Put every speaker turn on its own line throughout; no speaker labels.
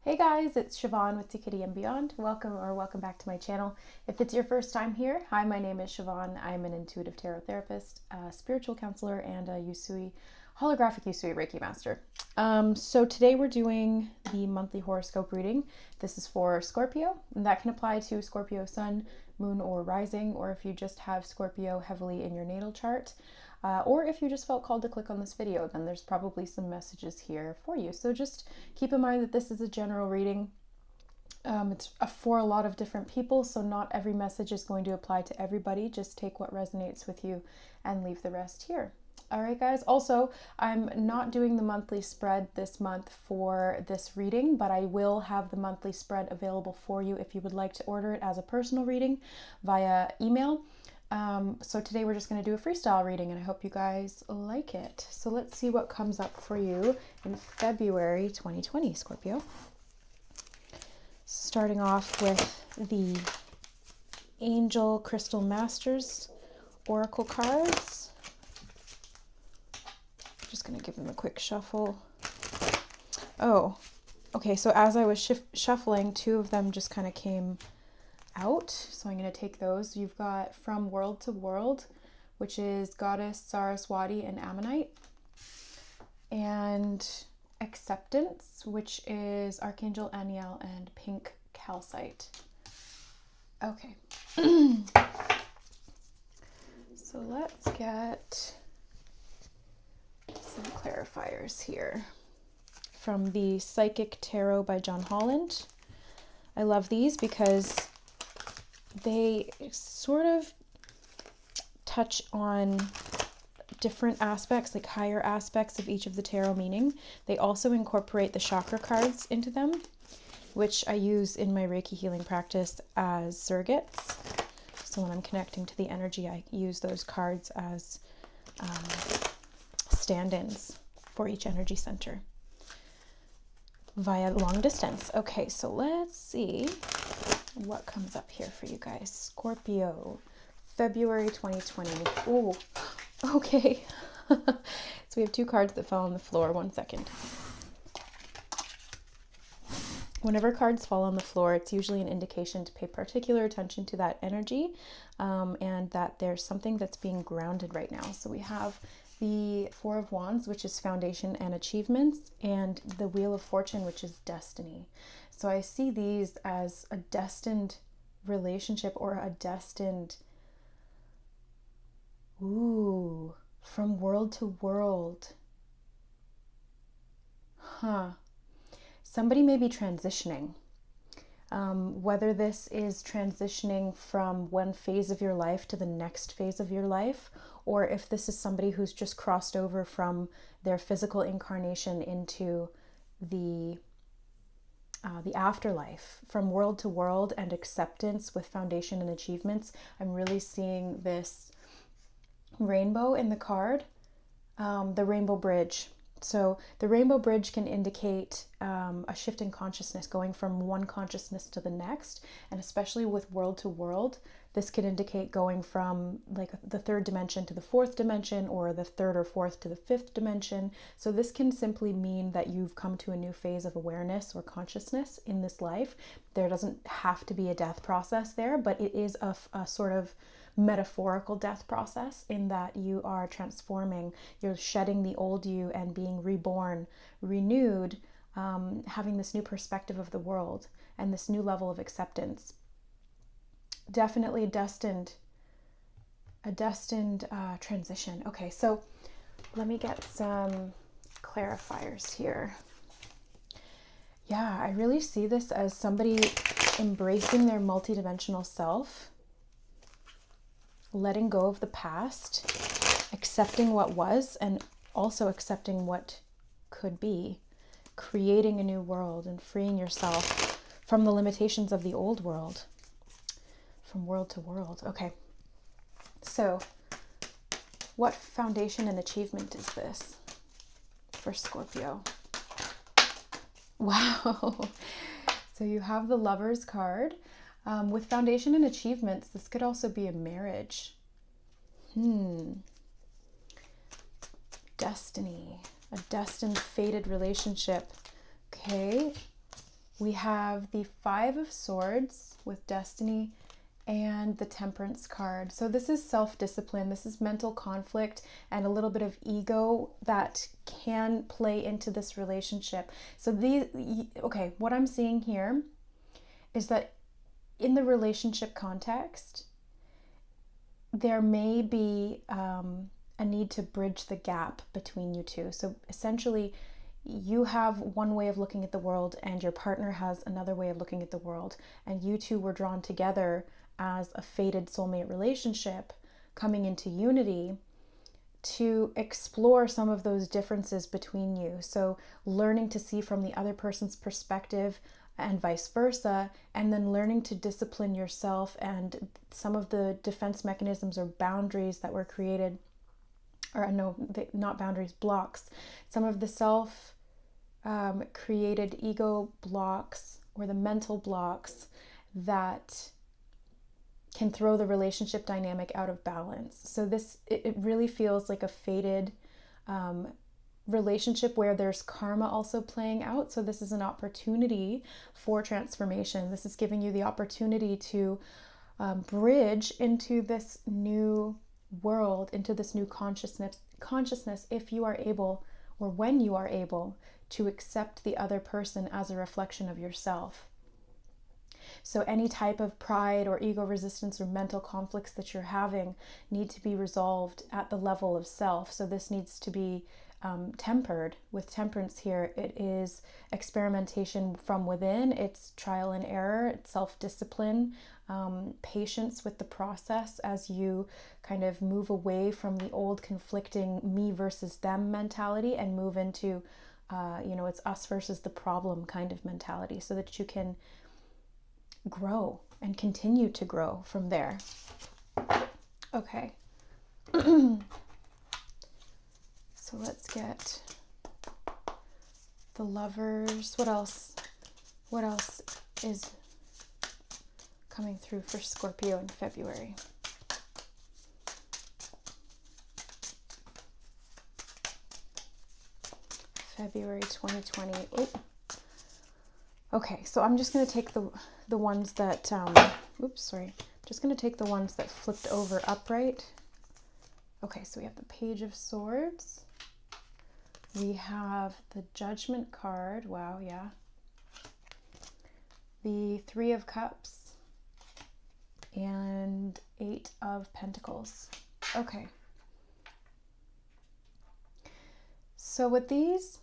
Hey guys, it's Siobhan with ToKittyandBeyond. Welcome back to my channel. If it's your first time here, hi, my name is Siobhan. I'm an intuitive tarot therapist, a spiritual counselor, and a holographic Usui Reiki master. So today we're doing the monthly horoscope reading. This is for Scorpio, and that can apply to Scorpio sun, moon, or rising, or if you just have Scorpio heavily in your natal chart. Or if you just felt called to click on this video, then there's probably some messages here for you. So just keep in mind that this is a general reading. It's for a lot of different people, so not every message is going to apply to everybody. Just take what resonates with you and leave the rest here. All right, guys. Also, I'm not doing the monthly spread this month for this reading, but I will have the monthly spread available for you if you would like to order it as a personal reading via email. So today we're just going to do a freestyle reading, and I hope you guys like it. So let's see what comes up for you in February 2020, Scorpio. Starting off with the Angel Crystal Masters Oracle cards. Just going to give them a quick shuffle. Oh, okay, so as I was shuffling, two of them just kind of came out, so I'm going to take those. You've got From World to World, which is Goddess Saraswati and Ammonite, and Acceptance, which is Archangel Aniel and Pink Calcite. Okay. So let's get some clarifiers here from the Psychic Tarot by John Holland. I love these because they sort of touch on different aspects, like higher aspects of each of the tarot meaning. They also incorporate the chakra cards into them, which I use in my Reiki healing practice as surrogates. So when I'm connecting to the energy, I use those cards as stand-ins for each energy center via long distance. Okay, so let's see what comes up here for you guys. Scorpio, February 2020. Oh, okay. So we have two cards that fell on the floor. 1 second. Whenever cards fall on the floor, it's usually an indication to pay particular attention to that energy, and that there's something that's being grounded right now. So we have the Four of Wands, which is foundation and achievements, and the Wheel of Fortune, which is destiny. So I see these as a destined relationship or a destined, from world to world. Somebody may be transitioning. Whether this is transitioning from one phase of your life to the next phase of your life, or if this is somebody who's just crossed over from their physical incarnation into the afterlife, from world to world and acceptance with foundation and achievements. I'm really seeing this rainbow in the card, the rainbow bridge. So the rainbow bridge can indicate a shift in consciousness, going from one consciousness to the next, and especially with world to world, this could indicate going from like the third dimension to the fourth dimension, or the third or fourth to the fifth dimension. So this can simply mean that you've come to a new phase of awareness or consciousness in this life. There doesn't have to be a death process there, but it is a sort of metaphorical death process in that you are transforming, you're shedding the old you and being reborn, renewed, having this new perspective of the world and this new level of acceptance. Definitely a destined transition. Okay, so let me get some clarifiers here. Yeah, I really see this as somebody embracing their multidimensional self, letting go of the past, accepting what was, and also accepting what could be, creating a new world and freeing yourself from the limitations of the old world, from world to world. Okay, so what foundation and achievement is this for Scorpio? Wow. So you have the Lovers card. With foundation and achievements, this could also be a marriage. Destiny, a destined, fated relationship. Okay. We have the Five of Swords with Destiny and the Temperance card. So this is self-discipline, this is mental conflict and a little bit of ego that can play into this relationship. So okay, what I'm seeing here is that in the relationship context, there may be a need to bridge the gap between you two. So essentially, you have one way of looking at the world and your partner has another way of looking at the world, and you two were drawn together as a fated soulmate relationship coming into unity to explore some of those differences between you. So learning to see from the other person's perspective and vice versa, and then learning to discipline yourself and some of the defense mechanisms or boundaries that were created, or no, not boundaries, blocks, some of the self created ego blocks or the mental blocks that can throw the relationship dynamic out of balance. So it really feels like a fated relationship where there's karma also playing out. So this is an opportunity for transformation. This is giving you the opportunity to bridge into this new world, into this new consciousness, if you are able, or when you are able, to accept the other person as a reflection of yourself. So any type of pride or ego resistance or mental conflicts that you're having need to be resolved at the level of self. So this needs to be tempered. With temperance here, it is experimentation from within, it's trial and error, it's self-discipline, patience with the process as you kind of move away from the old conflicting me versus them mentality and move into, it's us versus the problem kind of mentality, so that you can grow and continue to grow from there. Okay. So let's get the Lovers. What else is coming through for Scorpio in February? February 2020. Oh. Okay, so I'm just going to take the ones that, just going to take the ones that flipped over upright. Okay, so we have the Page of Swords. We have the Judgment card. Wow, yeah. The Three of Cups. And Eight of Pentacles. Okay. So with these,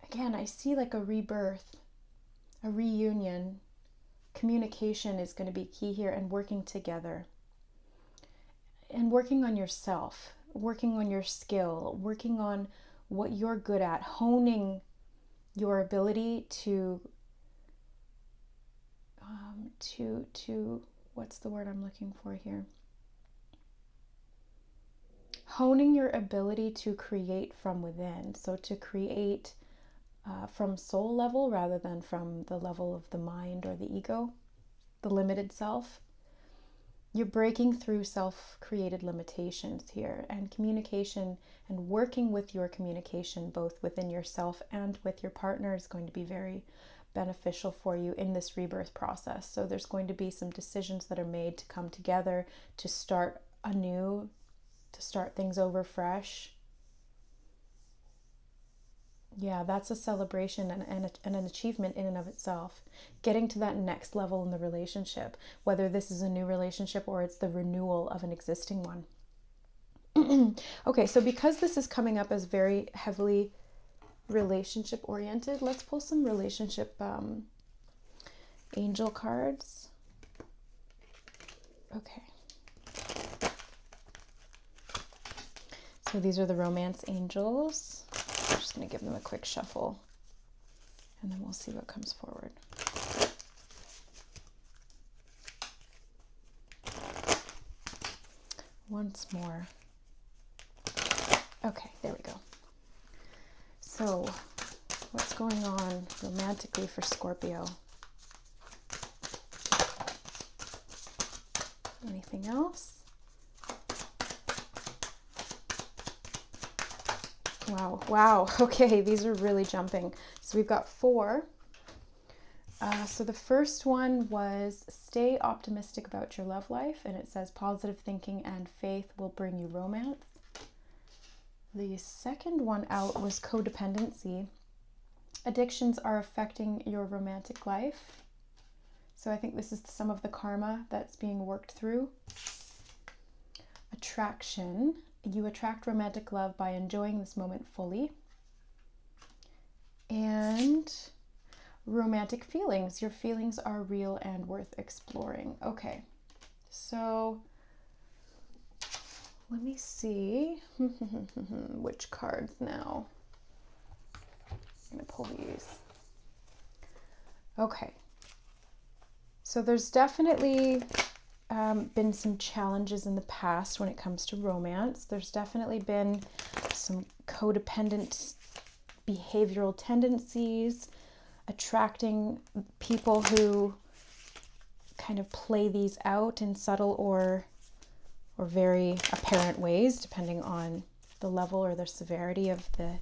again, I see like a rebirth, a reunion. Communication is going to be key here, and working together. And working on yourself, working on your skill, working on what you're good at, honing your ability to what's the word I'm looking for here? Honing your ability to create from within. So to create from soul level rather than from the level of the mind or the ego, the limited self. You're breaking through self-created limitations here, and communication and working with your communication both within yourself and with your partner is going to be very beneficial for you in this rebirth process. So there's going to be some decisions that are made to come together, to start anew, to start things over fresh. Yeah, that's a celebration and an achievement in and of itself. Getting to that next level in the relationship, whether this is a new relationship or it's the renewal of an existing one. Okay, so because this is coming up as very heavily relationship oriented, let's pull some relationship angel cards. Okay. So these are the romance angels. I'm just going to give them a quick shuffle, and then we'll see what comes forward. Once more. Okay, there we go. So, what's going on romantically for Scorpio? Anything else? Wow. Okay, these are really jumping. So we've got 4, So the first one was stay optimistic about your love life, and it says positive thinking and faith will bring you romance. The second one out was codependency. Addictions are affecting your romantic life. So I think this is some of the karma that's being worked through. Attraction. You attract romantic love by enjoying this moment fully. And romantic feelings. Your feelings are real and worth exploring. Okay, so let me see which cards now. I'm going to pull these. Okay, so there's definitely been some challenges in the past when it comes to romance. There's definitely been some codependent behavioral tendencies, attracting people who kind of play these out in subtle or very apparent ways, depending on the level or the severity of the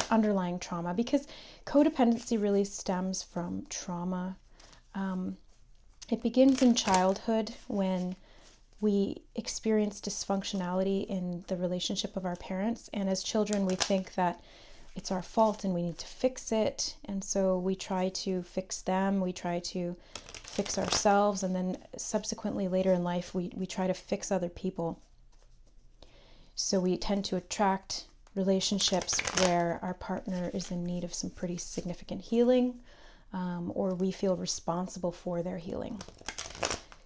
underlying trauma, because codependency really stems from trauma. It begins in childhood when we experience dysfunctionality in the relationship of our parents, and as children we think that it's our fault and we need to fix it, and so we try to fix them, we try to fix ourselves, and then subsequently later in life we try to fix other people. So we tend to attract relationships where our partner is in need of some pretty significant healing, or we feel responsible for their healing.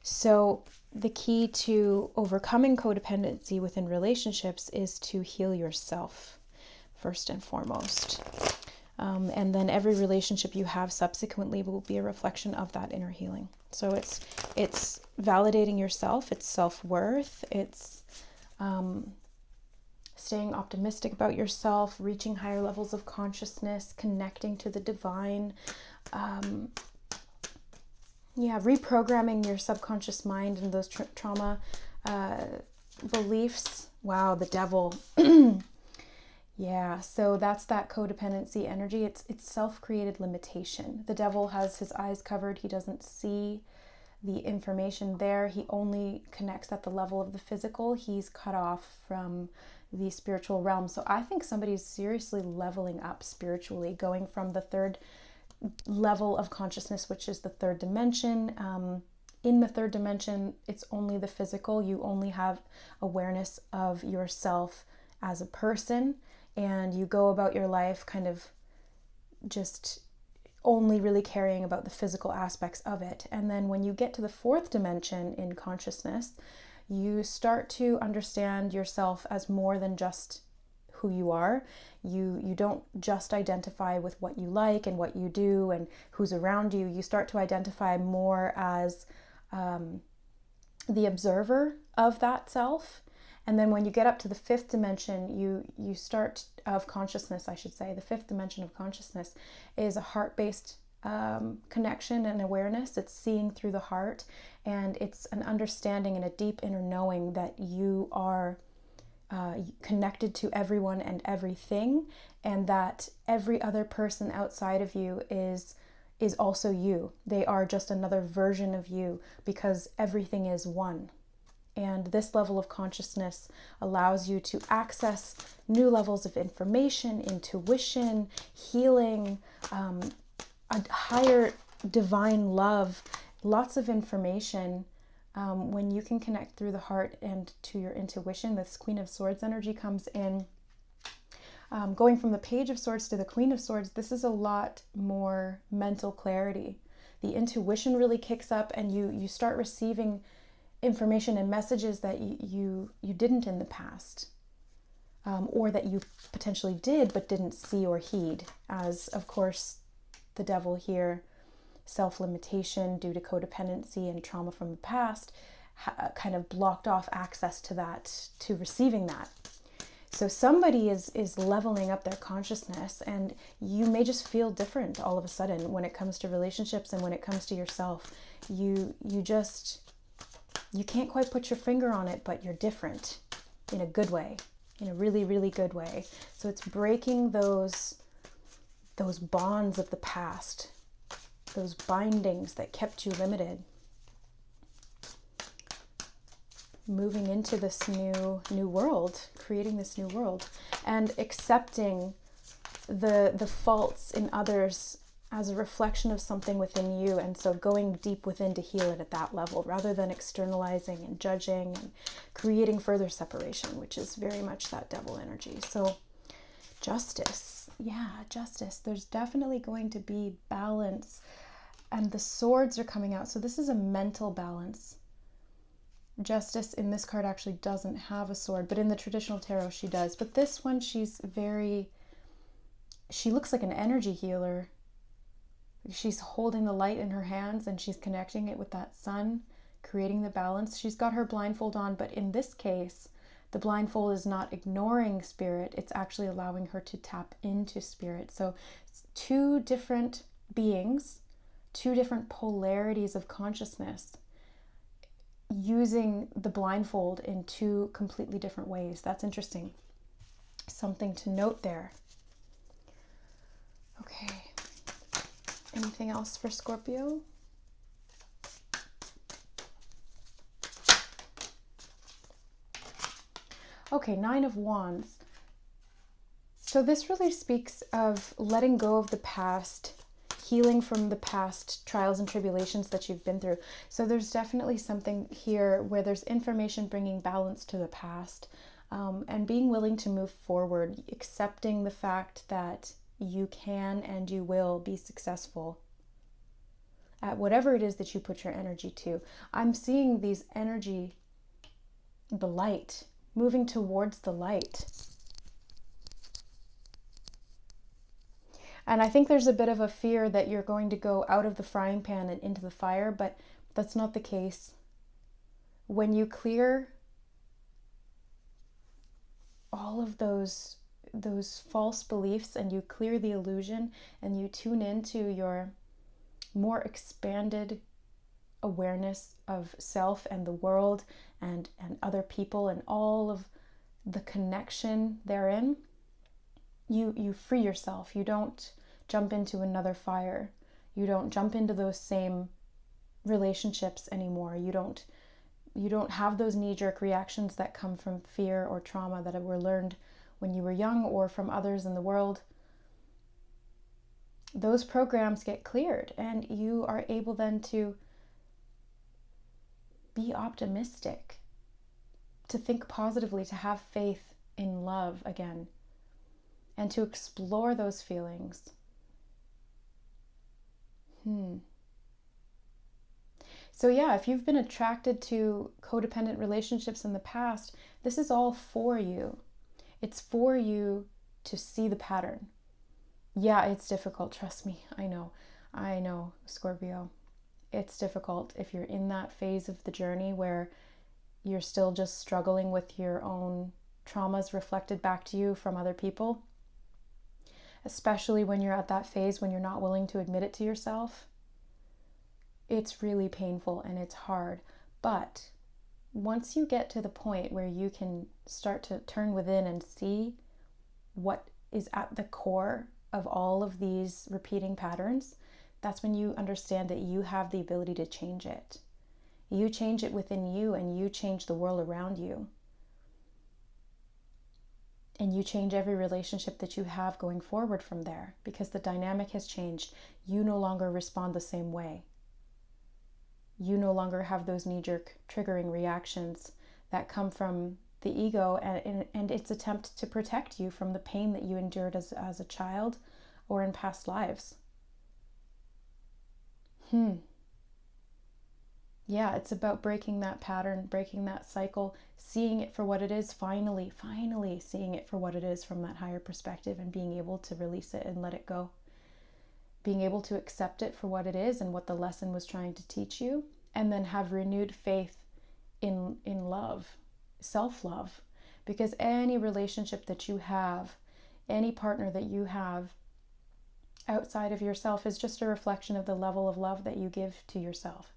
So the key to overcoming codependency within relationships is to heal yourself first and foremost. And then every relationship you have subsequently will be a reflection of that inner healing. So it's validating yourself, it's self-worth, it's staying optimistic about yourself, reaching higher levels of consciousness, connecting to the divine, reprogramming your subconscious mind and those trauma beliefs. Wow, the devil. Yeah, so that's that codependency energy. It's self-created limitation. The devil has his eyes covered. He doesn't see the information there. He only connects at the level of the physical. He's cut off from the spiritual realm. So I think somebody's seriously leveling up spiritually, going from the third level of consciousness, which is the third dimension. In the third dimension, it's only the physical. You only have awareness of yourself as a person, and you go about your life kind of just only really caring about the physical aspects of it. And then when you get to the fourth dimension in consciousness, you start to understand yourself as more than just who you are. You don't just identify with what you like and what you do and who's around you. You start to identify more as the observer of that self. And then when you get up to the fifth dimension, you start of consciousness, I should say. The fifth dimension of consciousness is a heart-based connection and awareness. It's seeing through the heart, and it's an understanding and a deep inner knowing that you are connected to everyone and everything, and that every other person outside of you is also you. They are just another version of you, because everything is one. And this level of consciousness allows you to access new levels of information, intuition, healing, a higher divine love, lots of information. When you can connect through the heart and to your intuition, this Queen of Swords energy comes in. Going from the Page of Swords to the Queen of Swords, this is a lot more mental clarity. The intuition really kicks up, and you start receiving information and messages that you didn't in the past, or that you potentially did but didn't see or heed, as of course the devil here, self-limitation due to codependency and trauma from the past, kind of blocked off access to that, to receiving that. So somebody is leveling up their consciousness, and you may just feel different all of a sudden when it comes to relationships and when it comes to yourself. You can't quite put your finger on it, but you're different in a good way, in a really, really good way. So it's breaking those those bonds of the past, those bindings that kept you limited. Moving into this new world, creating this new world, and accepting the faults in others as a reflection of something within you. And so going deep within to heal it at that level, rather than externalizing and judging and creating further separation, which is very much that devil energy. So justice, justice. There's definitely going to be balance, and the swords are coming out. So this is a mental balance. Justice in this card actually doesn't have a sword, but in the traditional tarot she does. But this one, she looks like an energy healer. She's holding the light in her hands and she's connecting it with that sun, creating the balance. She's got her blindfold on, but in this case, the blindfold is not ignoring spirit. It's actually allowing her to tap into spirit. So it's two different beings, two different polarities of consciousness, using the blindfold in two completely different ways. That's interesting. Something to note there. Okay. Anything else for Scorpio? Okay, Nine of Wands. So this really speaks of letting go of the past, healing from the past trials and tribulations that you've been through. So there's definitely something here where there's information bringing balance to the past, and being willing to move forward, accepting the fact that you can and you will be successful at whatever it is that you put your energy to. I'm seeing these energy, the light, moving towards the light. And I think there's a bit of a fear that you're going to go out of the frying pan and into the fire, but that's not the case. When you clear all of those false beliefs and you clear the illusion and you tune into your more expanded awareness of self and the world and other people and all of the connection therein, you free yourself. You don't jump into another fire. You don't jump into those same relationships anymore. You don't have those knee-jerk reactions that come from fear or trauma that were learned when you were young or from others in the world. Those programs get cleared and you are able then to be optimistic, to think positively, to have faith in love again, and to explore those feelings. So yeah, if you've been attracted to codependent relationships in the past, this is all for you. It's for you to see the pattern. Yeah, it's difficult. Trust me. I know, Scorpio. It's difficult if you're in that phase of the journey where you're still just struggling with your own traumas reflected back to you from other people. Especially when you're at that phase when you're not willing to admit it to yourself. It's really painful and it's hard. But once you get to the point where you can start to turn within and see what is at the core of all of these repeating patterns, that's when you understand that you have the ability to change it. You change it within you and you change the world around you. And you change every relationship that you have going forward from there because the dynamic has changed. You no longer respond the same way. You no longer have those knee-jerk triggering reactions that come from the ego and its attempt to protect you from the pain that you endured as a child or in past lives. Yeah, it's about breaking that pattern, breaking that cycle, seeing it for what it is, finally seeing it for what it is from that higher perspective and being able to release it and let it go. Being able to accept it for what it is and what the lesson was trying to teach you, and then have renewed faith in love, self-love. Because any relationship that you have, any partner that you have outside of yourself is just a reflection of the level of love that you give to yourself.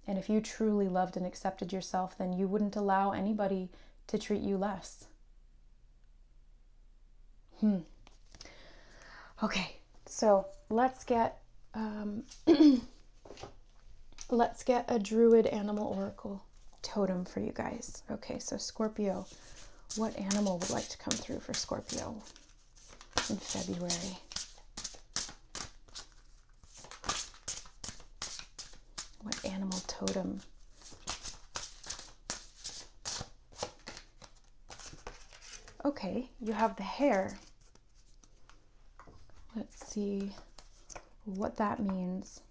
And if you truly loved and accepted yourself, then you wouldn't allow anybody to treat you less. Okay, so let's get let's get a druid animal oracle totem for you guys. Okay, so Scorpio, what animal would like to come through for Scorpio in February? What animal totem? Okay, you have the hare. Let's see what that means.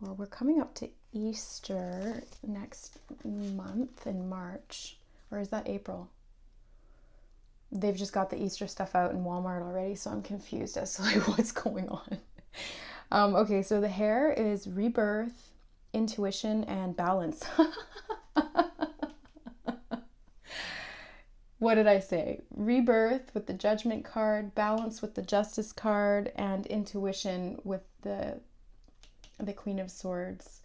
Well, we're coming up to Easter next month in March. Or is that April? They've just got the Easter stuff out in Walmart already, so I'm confused as to like what's going on. Okay, so the hare is rebirth, intuition, and balance. What did I say? Rebirth with the Judgment card, balance with the Justice card, and intuition with the Queen of Swords.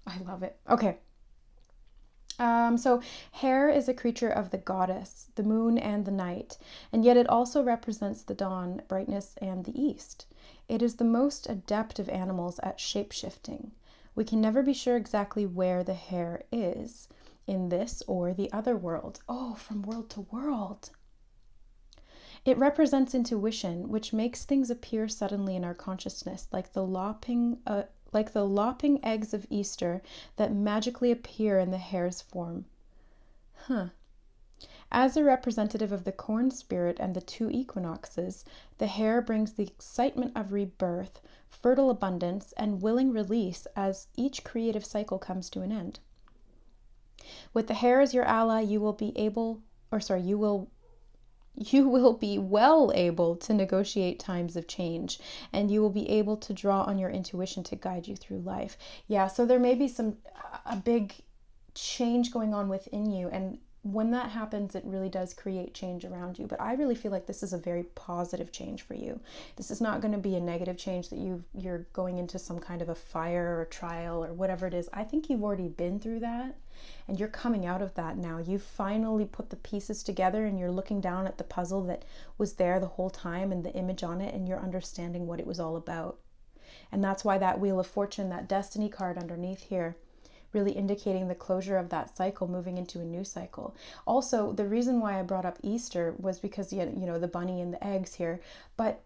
I love it. Okay. So hare is a creature of the goddess, the moon, and the night, and yet it also represents the dawn, brightness, and the east. It is the most adept of animals at shape-shifting. We can never be sure exactly where the hare is, in this or the other world. Oh, from world to world. It represents intuition, which makes things appear suddenly in our consciousness, like the lopping eggs of Easter that magically appear in the hare's form. As a representative of the corn spirit and the two equinoxes, the hare brings the excitement of rebirth, fertile abundance, and willing release as each creative cycle comes to an end. With the hare as your ally, you will be well able to negotiate times of change, and you will be able to draw on your intuition to guide you through life. Yeah, so there may be a big change going on within you, and when that happens, it really does create change around you. But I really feel like this is a very positive change for you. This is not going to be a negative change that you're going into some kind of a fire or trial or whatever it is. I think you've already been through that, and you're coming out of that now. You've finally put the pieces together, and you're looking down at the puzzle that was there the whole time and the image on it, and you're understanding what it was all about. And that's why that Wheel of Fortune, that Destiny card underneath here, really indicating the closure of that cycle, moving into a new cycle. Also, the reason why I brought up Easter was because, you know, the bunny and the eggs here, but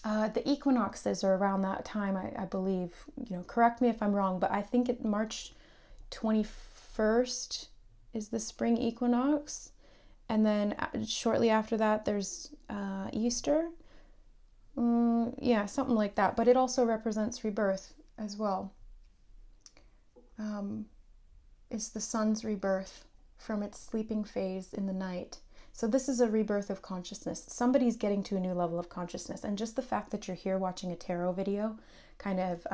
the equinoxes are around that time, I believe. You know, correct me if I'm wrong, but I think March 21st is the spring equinox, and then shortly after that there's Easter. Yeah, something like that. But it also represents rebirth as well. Is the sun's rebirth from its sleeping phase in the night. So this is a rebirth of consciousness. Somebody's getting to a new level of consciousness, and just the fact that you're here watching a tarot video kind of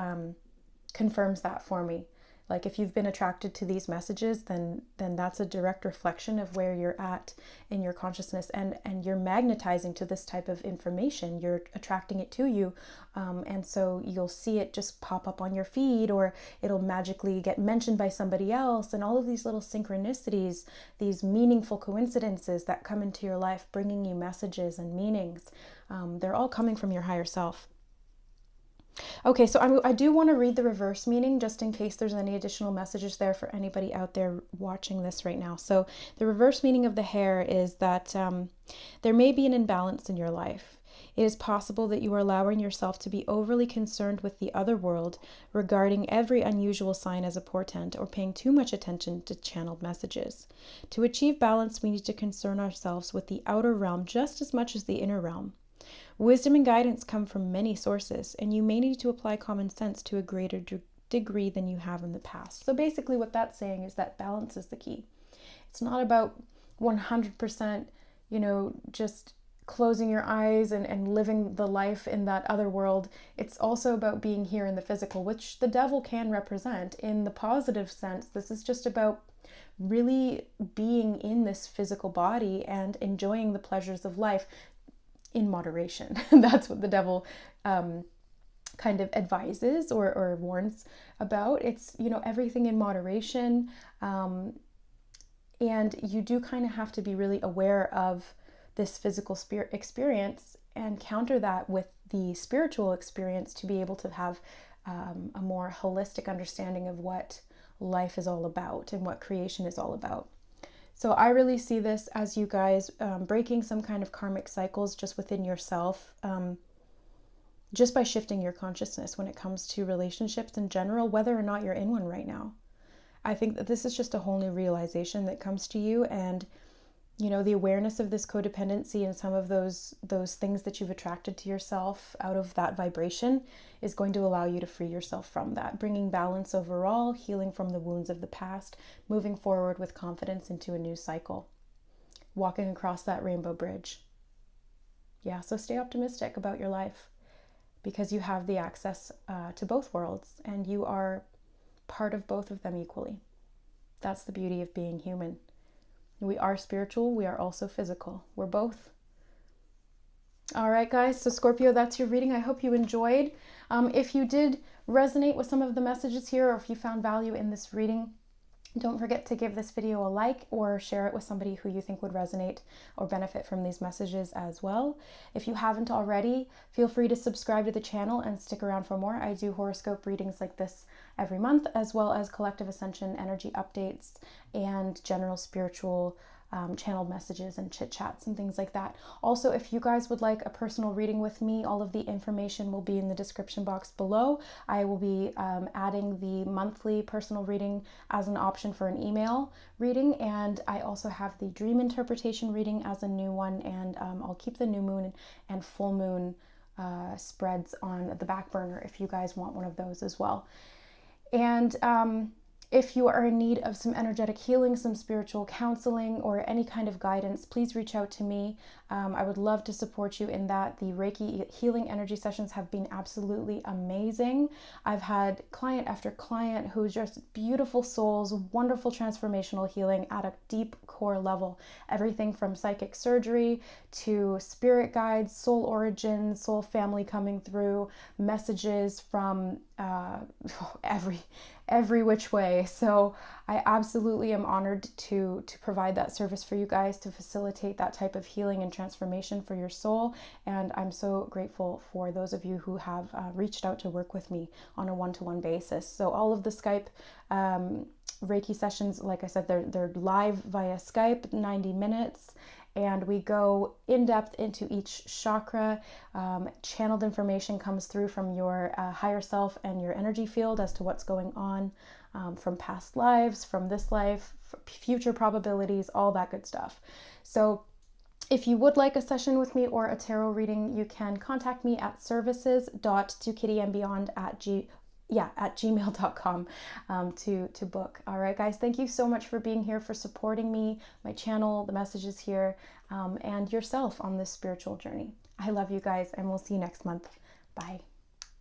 confirms that for me. Like, if you've been attracted to these messages, then that's a direct reflection of where you're at in your consciousness, and you're magnetizing to this type of information. You're attracting it to you, and so you'll see it just pop up on your feed, or it'll magically get mentioned by somebody else, and all of these little synchronicities, these meaningful coincidences that come into your life, bringing you messages and meanings, they're all coming from your higher self. Okay, so I do want to read the reverse meaning just in case there's any additional messages there for anybody out there watching this right now. So the reverse meaning of the hare is that there may be an imbalance in your life. It is possible that you are allowing yourself to be overly concerned with the other world, regarding every unusual sign as a portent, or paying too much attention to channeled messages. To achieve balance, we need to concern ourselves with the outer realm just as much as the inner realm. Wisdom and guidance come from many sources, and you may need to apply common sense to a greater degree than you have in the past. So basically what that's saying is that balance is the key. It's not about 100%, just closing your eyes and living the life in that other world. It's also about being here in the physical, which the devil can represent in the positive sense. This is just about really being in this physical body and enjoying the pleasures of life in moderation. That's what the devil kind of advises or warns about. It's, everything in moderation. And you do kind of have to be really aware of this physical spirit experience and counter that with the spiritual experience to be able to have a more holistic understanding of what life is all about and what creation is all about. So I really see this as you guys breaking some kind of karmic cycles just within yourself, just by shifting your consciousness when it comes to relationships in general, whether or not you're in one right now. I think that this is just a whole new realization that comes to you, and you know, the awareness of this codependency and some of those things that you've attracted to yourself out of that vibration is going to allow you to free yourself from that, bringing balance overall, healing from the wounds of the past, moving forward with confidence into a new cycle, walking across that rainbow bridge. Yeah, so stay optimistic about your life because you have the access to both worlds and you are part of both of them equally. That's the beauty of being human. We are spiritual, we are also physical. We're both. All right, guys, so Scorpio, that's your reading. I hope you enjoyed. If you did resonate with some of the messages here, or if you found value in this reading, don't forget to give this video a like or share it with somebody who you think would resonate or benefit from these messages as well. If you haven't already, feel free to subscribe to the channel and stick around for more. I do horoscope readings like this every month, as well as collective ascension energy updates and general spiritual channeled messages and chit chats and things like that. Also, if you guys would like a personal reading with me, all of the information will be in the description box below. I will be adding the monthly personal reading as an option for an email reading, and I also have the dream interpretation reading as a new one, and I'll keep the new moon and full moon spreads on the back burner if you guys want one of those as well. And if you are in need of some energetic healing, some spiritual counseling, or any kind of guidance, please reach out to me. I would love to support you in that. The Reiki healing energy sessions have been absolutely amazing. I've had client after client who's just beautiful souls, wonderful transformational healing at a deep core level. Everything from psychic surgery to spirit guides, soul origins, soul family coming through, messages from every which way. So I absolutely am honored to provide that service for you guys, to facilitate that type of healing and transformation for your soul. And I'm so grateful for those of you who have reached out to work with me on a one-to-one basis. So all of the Skype Reiki sessions, like I said, they're live via Skype, 90 minutes. And we go in depth into each chakra. Channeled information comes through from your higher self and your energy field as to what's going on from past lives, from this life, future probabilities, all that good stuff. So if you would like a session with me or a tarot reading, you can contact me at services.ToKittyandBeyond at gmail.com to book. All right, guys, thank you so much for being here, for supporting me, my channel, the messages here, and yourself on this spiritual journey. I love you guys, and we'll see you next month. Bye.